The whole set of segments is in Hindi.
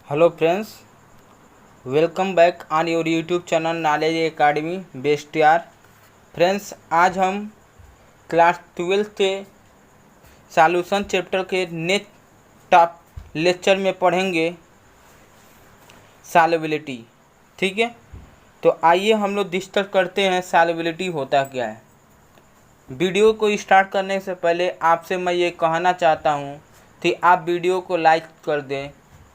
Hello friends, welcome back on your YouTube channel knowledge academy best यार। फ्रेंड्स, आज हम क्लास 12 के सॉल्यूशन चैप्टर के नेक्स्ट टॉप लेक्चर में पढ़ेंगे सॉल्युबिलिटी। ठीक है, तो आइए हम लोग डिस्कस करते हैं सॉल्युबिलिटी होता क्या है। वीडियो को स्टार्ट करने से पहले आपसे मैं ये कहना चाहता हूँ कि आप वीडियो को लाइक कर दें,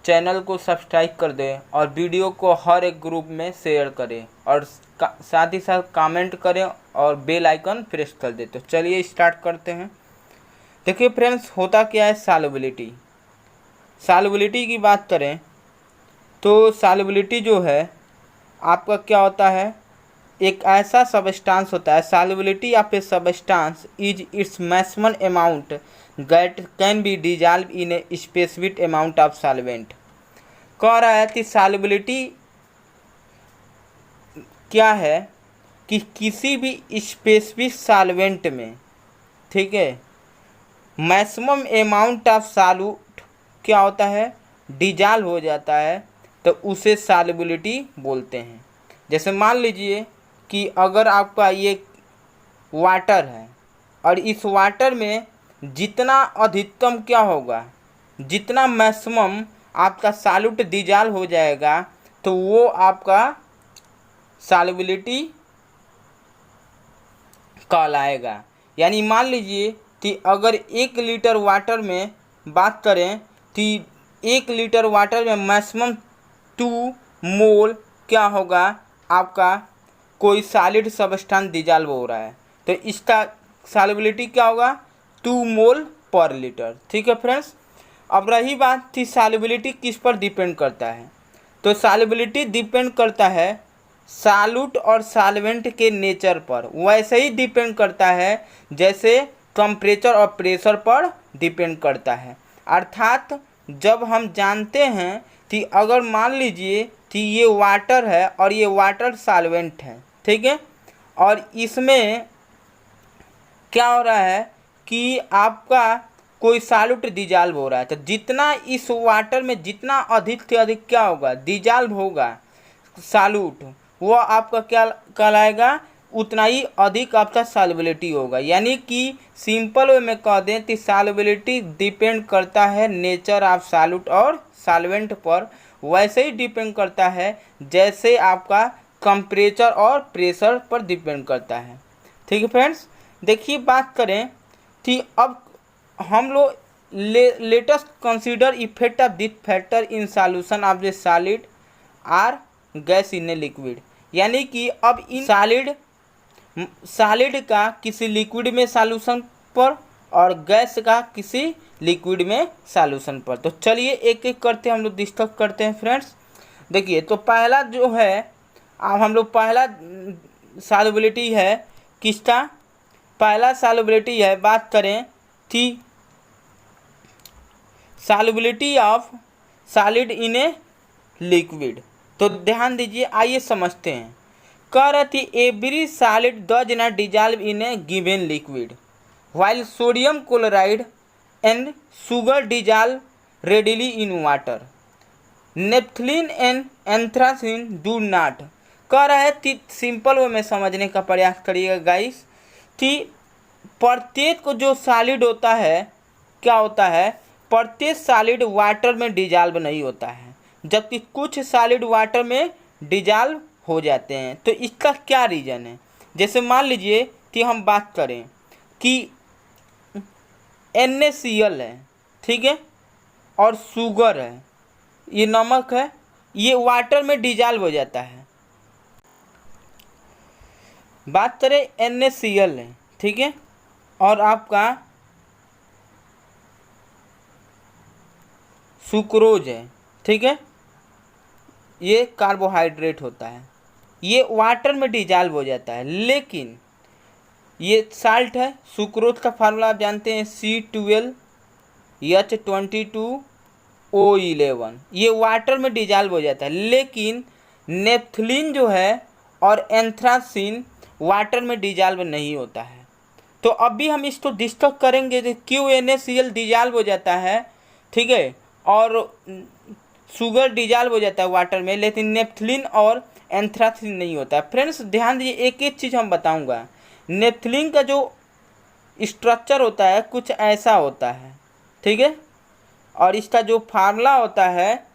चैनल को सब्सक्राइब कर दें और वीडियो को हर एक ग्रुप में शेयर करें और साथ ही साथ कमेंट करें और बेल आइकन प्रेस कर दें। तो चलिए स्टार्ट करते हैं। देखिए फ्रेंड्स, होता क्या है सॉल्युबिलिटी। सॉल्युबिलिटी की बात करें तो सॉल्युबिलिटी जो है आपका क्या होता है, एक ऐसा सबस्टांस होता है। Solubility of A substance is its maximum amount that can be dissolve in a specific amount of solvent. कह रहा है कि सॉल्युबिलिटी क्या है कि किसी भी स्पेसिफिक सॉल्वेंट में, ठीक है, मैक्सिमम अमाउंट ऑफ सॉल्यूट क्या होता है, डिजॉल्व हो जाता है, तो उसे सॉल्युबिलिटी बोलते हैं। जैसे मान लीजिए कि अगर आपका ये वाटर है और इस वाटर में जितना अधिकतम क्या होगा, जितना मैक्सिमम आपका सॉल्यूट डिजॉल्व हो जाएगा, तो वो आपका सॉल्युबिलिटी कहलाएगा। यानी मान लीजिए कि अगर 1 लीटर वाटर में बात करें कि 1 लीटर वाटर में मैक्सिमम 2 मोल क्या होगा, आपका कोई सॉलिड सबस्टेंस डिजॉल्व हो रहा है, तो इसका सॉल्युबिलिटी क्या होगा, 2 मोल पर लीटर। ठीक है फ्रेंड्स, अब रही बात कि सॉल्युबिलिटी किस पर डिपेंड करता है, तो सॉल्युबिलिटी डिपेंड करता है सॉल्यूट और सॉल्वेंट के नेचर पर। वैसे ही डिपेंड करता है जैसे टेम्परेचर और प्रेशर पर डिपेंड करता है। अर्थात जब हम जानते हैं कि अगर मान लीजिए कि ये वाटर है और ये वाटर सॉल्वेंट है, ठीक है, और इसमें क्या हो रहा है कि आपका कोई सॉल्यूट डिजॉल्व हो रहा है, तो जितना इस वाटर में जितना अधिक से अधिक क्या होगा, डिजॉल्व होगा सॉल्यूट, वो आपका क्या कहलाएगा, उतना ही अधिक आपका सॉल्युबिलिटी होगा। यानी कि सिंपल वे में कह दें कि सॉल्युबिलिटी डिपेंड करता है नेचर ऑफ सॉल्यूट और सॉल्वेंट पर। वैसे ही डिपेंड करता है जैसे आपका टेम्परेचर और प्रेशर पर डिपेंड करता है। ठीक है फ्रेंड्स, देखिए बात करें कि अब हम लोग latest consider effect of this factor in solution of the solid or gas in a liquid. यानी कि अब इन सॉलिड का किसी लिक्विड में सॉल्यूशन पर और गैस का किसी लिक्विड में सॉल्यूशन पर। तो चलिए एक एक करते हम लोग डिस्कस करते हैं फ्रेंड्स। देखिए, तो पहला जो है, अब हम लोग पहला सॉल्युबिलिटी है किसका, पहला सॉल्युबिलिटी है, बात करें कि solubility of solid in a liquid. तो ध्यान दीजिए, आइए समझते हैं। कह रही थी every solid does not dissolve in A given liquid while sodium chloride and sugar dissolve readily in water, naphthalene and anthracene do not. कह रहा है कि सिंपल वे में समझने का प्रयास करिएगा गाइस, कि प्रत्येक जो सॉलिड होता है क्या होता है, प्रत्येक सॉलिड वाटर में डिजॉल्व नहीं होता है, जबकि कुछ सॉलिड वाटर में डिजॉल्व हो जाते हैं। तो इसका क्या रीज़न है, जैसे मान लीजिए कि हम बात करें कि NaCl है, ठीक है, और शुगर है, ये नमक है, ये वाटर में डिजॉल्व हो जाता है। बात करें NaCl है, ठीक है, और आपका सुक्रोज है, ठीक है, ये कार्बोहाइड्रेट होता है, ये वाटर में डिजॉल्व हो जाता है। लेकिन ये साल्ट है, सुक्रोज का फार्मूला आप जानते हैं C12H22O11, ये वाटर में डिजॉल्व हो जाता है। लेकिन नेप्थलीन जो है और एंथ्रासिन वाटर में डिजॉल्व नहीं होता है। तो अभी हम इसको डिस्कस करेंगे कि क्यों NaCl डिजॉल्व हो जाता है, ठीक है, और शुगर डिजॉल्व हो जाता है वाटर में, लेकिन नेप्थलीन और एंथ्रासीन नहीं होता है। फ्रेंड्स ध्यान दीजिए, एक एक चीज़ हम बताऊंगा। नेप्थलीन का जो स्ट्रक्चर होता है कुछ ऐसा होता है, ठीक है, और इसका जो फार्मूला होता है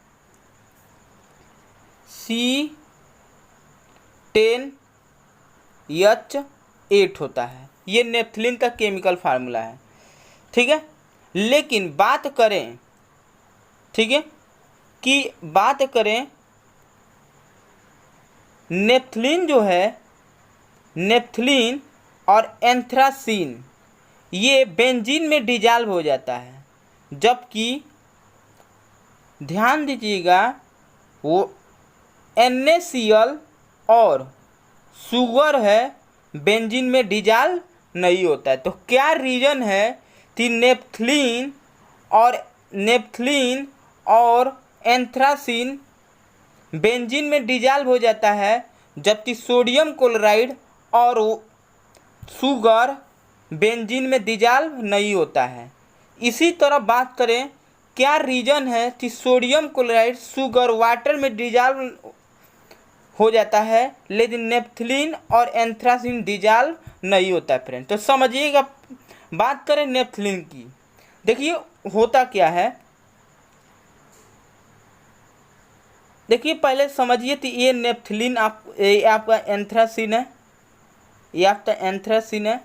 C10H8 होता है। ये नेप्थलीन का केमिकल फार्मूला है, ठीक है। लेकिन बात करें, ठीक है, कि बात करें नेप्थलीन जो है, नेप्थलीन और एंथ्रासीन ये बेंजीन में डिजॉल्व हो जाता है, जबकि ध्यान दीजिएगा वो NaCl और शुगर है बेंजीन में डिजॉल्व नहीं होता है। तो क्या रीज़न है कि नेप्थलीन और एंथ्रासीन बेंजीन में डिजॉल्व हो जाता है, जबकि सोडियम क्लोराइड और शुगर बेंजीन में डिजॉल्व नहीं होता है। इसी तरह बात करें क्या रीज़न है कि सोडियम क्लोराइड शुगर वाटर में डिजॉल्व हो जाता है, लेकिन नेप्थलीन और एंथ्रासीन डिजॉल्व नहीं होता है। फ्रेंड तो समझिएगा, बात करें नेप्थलीन की, देखिए होता क्या है, देखिए पहले समझिए कि ये नेप्थलीन आपका एंथ्रासीन है, ये आपका एंथ्रासीन है,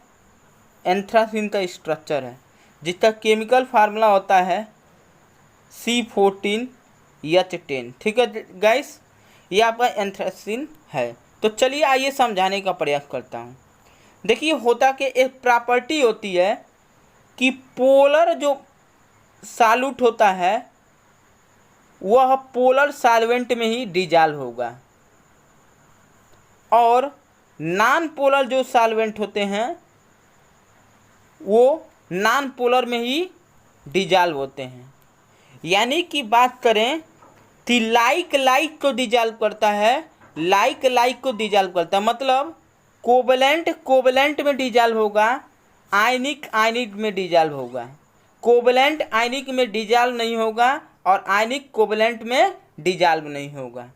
एंथ्रासीन का स्ट्रक्चर है जिसका केमिकल फार्मूला होता है C14H10, ठीक है गाइस, ये आपका एंथ्रासीन है। तो चलिए आइए समझाने का प्रयास करता हूँ। देखिए होता कि एक प्रॉपर्टी होती है कि पोलर जो सॉल्यूट होता है वह पोलर सॉल्वेंट में ही डिजॉल्व होगा, और नॉन पोलर जो सॉल्वेंट होते हैं वो नॉन पोलर में ही डिजॉल्व होते हैं। यानी कि बात करें कि लाइक को डिजॉल्व करता है, लाइक को डिजॉल्व करता है, मतलब कोवलेंट में डिजॉल्व होगा, आयनिक में डिजॉल्व होगा, कोवलेंट आयनिक में डिजॉल्व नहीं होगा और आयनिक कोवलेंट में डिजॉल्व नहीं होगा।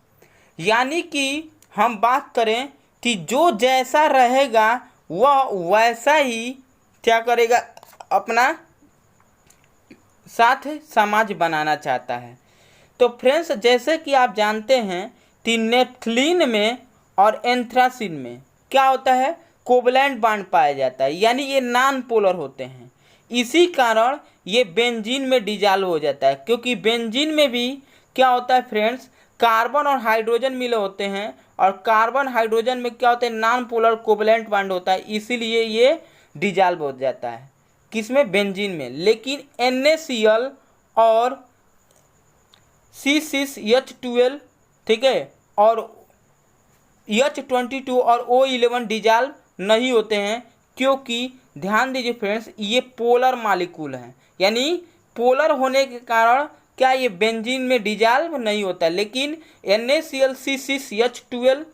यानी कि हम बात करें कि जो जैसा रहेगा वह वैसा ही क्या करेगा, अपना साथ समाज बनाना चाहता है। तो फ्रेंड्स जैसे कि आप जानते हैं कि नेप्थलीन में और एंथ्रासीन में क्या होता है, कोवलेंट बॉन्ड पाया जाता है, यानी ये नॉन पोलर होते हैं। इसी कारण ये बेंजीन में डिजॉल्व हो जाता है, क्योंकि बेंजीन में भी क्या होता है फ्रेंड्स, कार्बन और हाइड्रोजन मिले होते हैं, और कार्बन हाइड्रोजन में क्या होता है, नॉन पोलर कोवलेंट बॉन्ड होता है, इसीलिए ये डिजॉल्व हो जाता है किसमें, बेंजीन में। लेकिन NaCl और C6H12, ठीक है, और H22 और O11 डिजॉल्व नहीं होते हैं, क्योंकि ध्यान दीजिए फ्रेंड्स ये पोलर मॉलिक्यूल हैं, यानी पोलर होने के कारण क्या ये बेंजीन में डिजॉल्व नहीं होता। लेकिन NaCl C6H12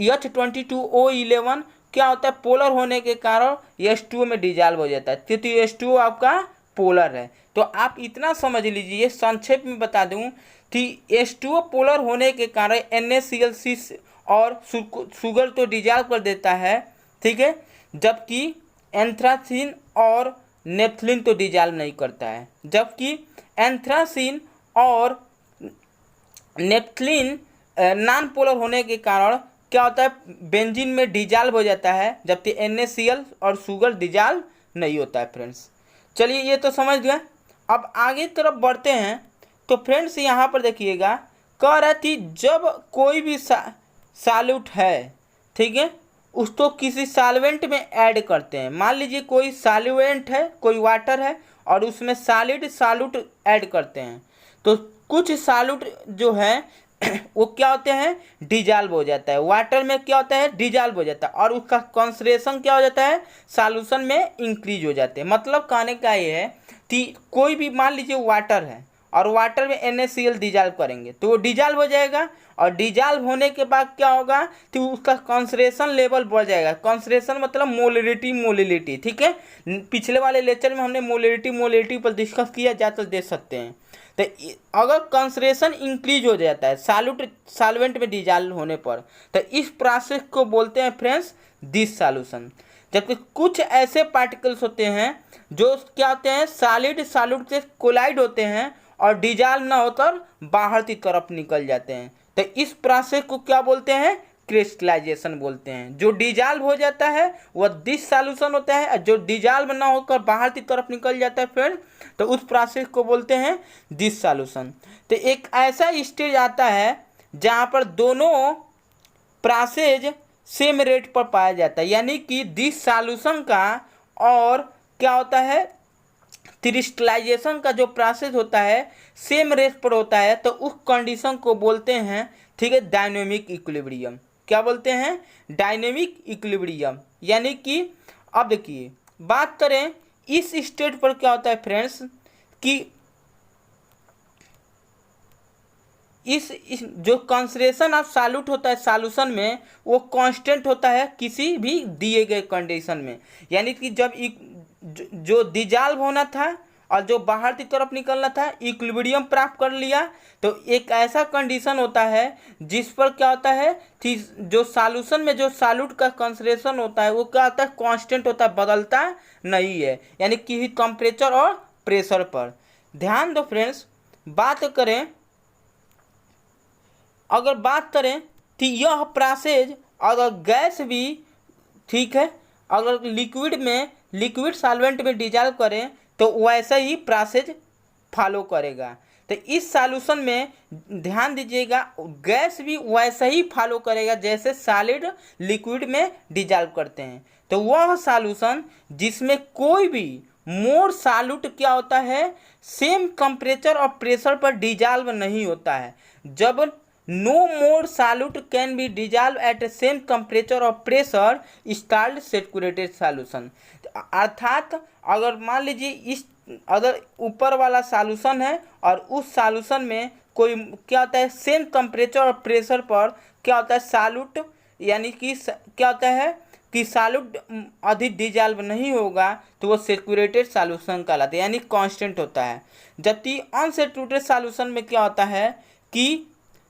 H22 O11 क्या होता है, पोलर होने के कारण H2O में डिजॉल्व हो जाता है, क्योंकि H2O आपका पोलर है। तो आप इतना समझ लीजिए, संक्षेप में बता दूं कि H2O पोलर होने के कारण NaCl और शुगर तो डिजॉल्व कर देता है, ठीक है, जबकि एंथ्रासीन और नेप्थलीन तो डिजॉल्व नहीं करता है। जबकि एंथ्रासीन और नेप्थलीन नॉन पोलर होने के कारण क्या होता है, बेंजीन में डिजॉल्व हो जाता है, जबकि NaCl और शुगर डिजॉल्व नहीं होता है। फ्रेंड्स चलिए ये तो समझ गए, अब आगे तरफ बढ़ते हैं। तो फ्रेंड्स यहाँ पर देखिएगा, कह रहा थी जब कोई भी सॉल्यूट है, ठीक है, उसको किसी सॉल्वेंट में ऐड करते हैं। मान लीजिए कोई सॉल्वेंट है, कोई वाटर है, और उसमें सॉलिड सॉल्यूट ऐड करते हैं, तो कुछ सॉल्यूट जो है वो क्या होते हैं, डिजॉल्व हो जाता है, वाटर में क्या होता है, डिजॉल्व हो जाता है, और उसका कॉन्सेंट्रेशन क्या हो जाता है, सॉल्यूशन में इंक्रीज हो जाते हैं। मतलब कहने का ये है कि कोई भी मान लीजिए वाटर है, और वाटर में NaCl डिजॉल्व करेंगे तो वो डिजॉल्व हो जाएगा, और डिजॉल्व होने के बाद क्या होगा कि उसका कॉन्सेंट्रेशन लेवल बढ़ जाएगा। कॉन्सेंट्रेशन मतलब मोलिलिटी, ठीक है, पिछले वाले लेक्चर में हमने मोलिलिटी पर डिस्कस किया, जा तो देख सकते हैं। तो अगर कंसंट्रेशन इंक्रीज हो जाता है सॉल्वेंट में डिजॉल्व होने पर, तो इस प्रोसेस को बोलते हैं फ्रेंड्स डिसॉल्यूशन। जबकि कुछ ऐसे पार्टिकल्स होते हैं जो क्या होते हैं सॉलिड से कोलाइड होते हैं और डिजॉल्व ना होकर बाहर की तरफ निकल जाते हैं, तो इस प्रोसेस को क्या बोलते हैं क्रिस्टलाइजेशन बोलते हैं। जो डिजॉल्व हो जाता है वह डिसॉल्यूशन होता है, और जो डिजॉल्व ना होकर बाहर की तरफ निकल जाता है फिर, तो उस प्रोसेस को बोलते हैं डिसॉल्यूशन। तो एक ऐसा स्टेज आता है जहाँ पर दोनों प्रोसेस सेम रेट पर पाया जाता है, यानी कि डिसॉल्यूशन का और क्या होता है क्रिस्टलाइजेशन का जो प्रोसेस होता है सेम रेट पर होता है, तो उस कंडीशन को बोलते हैं, ठीक है, डायनेमिक इक्विलिब्रियम। क्या बोलते हैं डायनेमिक इक्विलिब्रियम। यानी कि अब देखिए बात करें इस स्टेट पर क्या होता है फ्रेंड्स कि इस जो कंसंट्रेशन ऑफ सॉल्यूट होता है सॉल्यूशन में वो कांस्टेंट होता है किसी भी दिए गए कंडीशन में। यानी कि जब जो डिजॉल्व होना था और जो बाहर की तरफ निकलना था इक्विलिब्रियम प्राप्त कर लिया, तो एक ऐसा कंडीशन होता है जिस पर क्या होता है कि जो सॉल्यूशन में जो सॉल्यूट का कंसंट्रेशन होता है वो क्या होता है कांस्टेंट होता है, बदलता नहीं है, यानी कि टेम्परेचर और प्रेशर पर। ध्यान दो फ्रेंड्स, अगर बात करें कि यह प्रोसेस अगर गैस भी, ठीक है, अगर लिक्विड सॉल्वेंट में डिजॉल्व करें तो वैसा ही प्रोसेस फॉलो करेगा। तो इस सॉल्यूशन में ध्यान दीजिएगा गैस भी वैसा ही फॉलो करेगा जैसे सॉलिड लिक्विड में डिजॉल्व करते हैं। तो वह सॉल्यूशन जिसमें कोई भी मोर सॉल्यूट क्या होता है सेम टेम्परेचर और प्रेशर पर डिजॉल्व नहीं होता है। जब no more solute can be dissolve at same temperature और pressure is called saturated solution. अर्थात अगर मान लीजिए अगर ऊपर वाला सॉल्यूशन है और उस सॉल्यूशन में कोई क्या होता है सेम टेम्परेचर और प्रेशर पर क्या होता है सॉल्यूट, यानी कि क्या होता है कि सॉल्यूट अधिक डिजॉल्व नहीं होगा तो वो सैचुरेटेड सॉल्यूशन कहलाता है, यानी कांस्टेंट होता है। जबकि अनसैचुरेटेड सॉल्यूशन में क्या होता है कि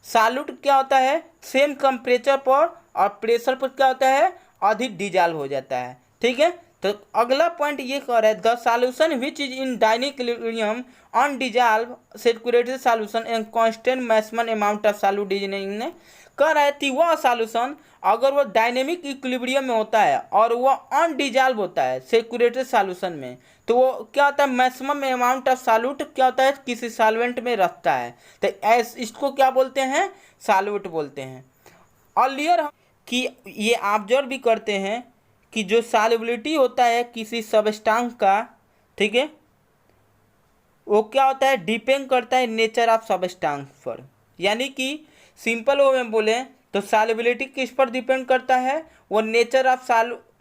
सॉल्यूट क्या होता है सेम टेम्परेचर पर और प्रेशर पर क्या होता है अधिक डिजॉल्व हो जाता है। ठीक है, तो अगला पॉइंट ये कह रहा है the solution which is in dynamic equilibrium undissolved saturated solution and constant maximum amount of solute is in, कह रहा है कि वह सॉल्यूशन अगर वो डायनेमिक इक्विलिब्रियम में होता है और वह अनडिजॉल्व होता है सैचुरेटेड सॉल्यूशन में, तो वो क्या होता है मैक्सिमम अमाउंट ऑफ सॉल्यूट क्या होता है किसी सॉल्वेंट में रखता है, तो इसको क्या बोलते हैं सॉल्यूट बोलते हैं। अर्लियर कि ये ऑब्जर्व भी करते हैं कि जो सॉल्युबिलिटी होता है किसी सब्सटेंस का, ठीक है, वो क्या होता है डिपेंड करता है नेचर ऑफ सब्सटेंस पर। यानी कि सिंपल वे में बोले तो सॉल्युबिलिटी किस पर डिपेंड करता है, वो नेचर ऑफ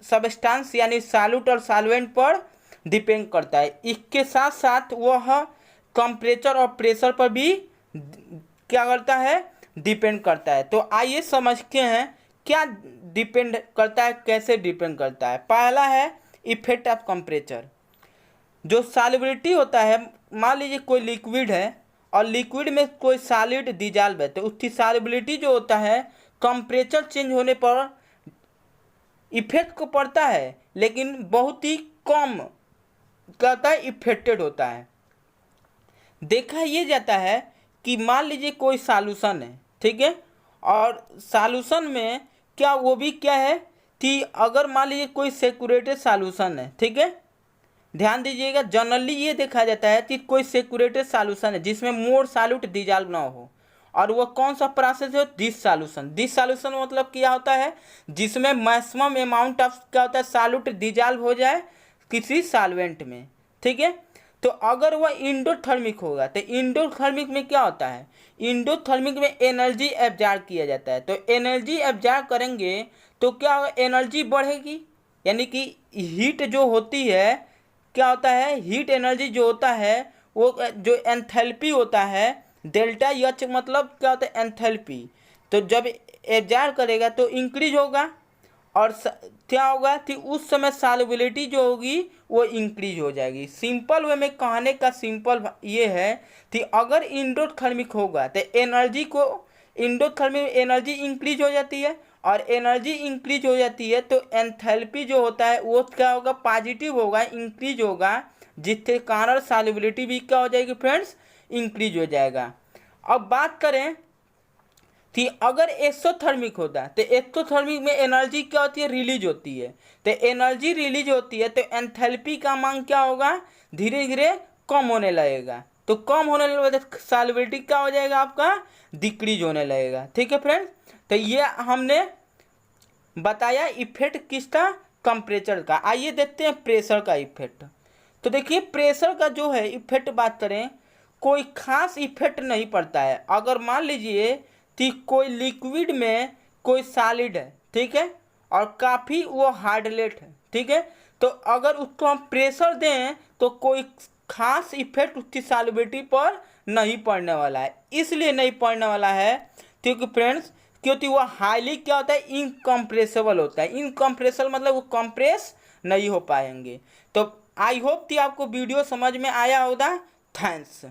सब्सटेंस यानी सॉल्यूट और सॉल्वेंट पर डिपेंड करता है। इसके साथ साथ वह टेम्परेचर और प्रेशर पर भी क्या करता है डिपेंड करता है। तो आइए समझते हैं क्या डिपेंड करता है, कैसे डिपेंड करता है। पहला है इफेक्ट ऑफ टेम्परेचर। जो सॉल्युबिलिटी होता है, मान लीजिए कोई लिक्विड है और लिक्विड में कोई सॉलिड डिजॉल्व है, तो उसकी सॉल्युबिलिटी जो होता है टेम्परेचर चेंज होने पर इफेक्ट को पड़ता है, लेकिन बहुत ही कम क्या होता है इफेक्टेड होता है। देखा ये जाता है कि मान लीजिए कोई सॉल्यूशन है, ठीक है, और सॉल्यूशन में क्या वो भी क्या है कि अगर मान लीजिए कोई सैचुरेटेड सॉल्यूशन है, ठीक है, ध्यान दीजिएगा जनरली ये देखा जाता है कि कोई सैचुरेटेड सॉल्यूशन है जिसमें मोर सॉल्यूट डिजॉल्व ना हो, और वह कौन सा प्रोसेस है डिसॉल्यूशन। डिसॉल्यूशन मतलब क्या होता है जिसमें मैक्सिमम अमाउंट ऑफ क्या होता है सॉल्यूट डिजॉल्व हो जाए किसी सॉल्वेंट में, ठीक है। तो अगर वह इंडोथर्मिक होगा तो इंडोथर्मिक में क्या होता है, इंडोथर्मिक में एनर्जी एब्जॉर्ब किया जाता है। तो एनर्जी एब्जॉर्ब करेंगे तो क्या होगा एनर्जी बढ़ेगी, यानी कि हीट जो होती है क्या होता है हीट एनर्जी जो होता है वो जो एंथैल्पी होता है डेल्टा एच मतलब क्या होता है एंथैल्पी, तो जब एब्जॉर्ब करेगा तो इंक्रीज होगा और क्या होगा कि उस समय सॉल्युबिलिटी जो होगी वो इंक्रीज हो जाएगी। सिंपल वे में कहने का सिंपल ये है कि अगर इंडोथर्मिक होगा तो एनर्जी को इंडोथर्मिक एनर्जी इंक्रीज हो जाती है, और एनर्जी इंक्रीज हो जाती है तो एंथैल्पी जो होता है वो क्या होगा, पॉजिटिव होगा, इंक्रीज होगा, जिसके कारण सॉल्युबिलिटी भी क्या हो जाएगी फ्रेंड्स, इंक्रीज हो जाएगा। अब बात करें कि अगर एक्सोथर्मिक होता है तो एक्सोथर्मिक में एनर्जी क्या होती है, रिलीज होती है। तो एनर्जी रिलीज होती है तो एंथैल्पी का मान क्या होगा, धीरे धीरे कम होने लगेगा। तो कम होने लगे तो सॉल्युबिलिटी क्या हो जाएगा, आपका डिक्रीज होने लगेगा। ठीक है फ्रेंड्स, तो ये हमने बताया इफेक्ट किसका, कंप्रेचर का। आइए देखते हैं प्रेशर का इफेक्ट। तो देखिए प्रेशर का जो है इफेक्ट बात करें, कोई खास इफेक्ट नहीं पड़ता है। अगर मान लीजिए कि कोई लिक्विड में कोई सॉलिड है, ठीक है, और काफ़ी वो हार्डलेट है, ठीक है, तो अगर उसको हम प्रेशर दें तो कोई खास इफेक्ट उसकी सॉल्युबिलिटी पर नहीं पड़ने वाला है। इसलिए नहीं पड़ने वाला है क्योंकि फ्रेंड्स, क्योंकि वो हाईली क्या होता है, इनकम्प्रेसेबल होता है। इनकम्प्रेसेबल मतलब वो कंप्रेस नहीं हो पाएंगे। तो आई होप कि आपको वीडियो समझ में आया होगा। थैंक्स।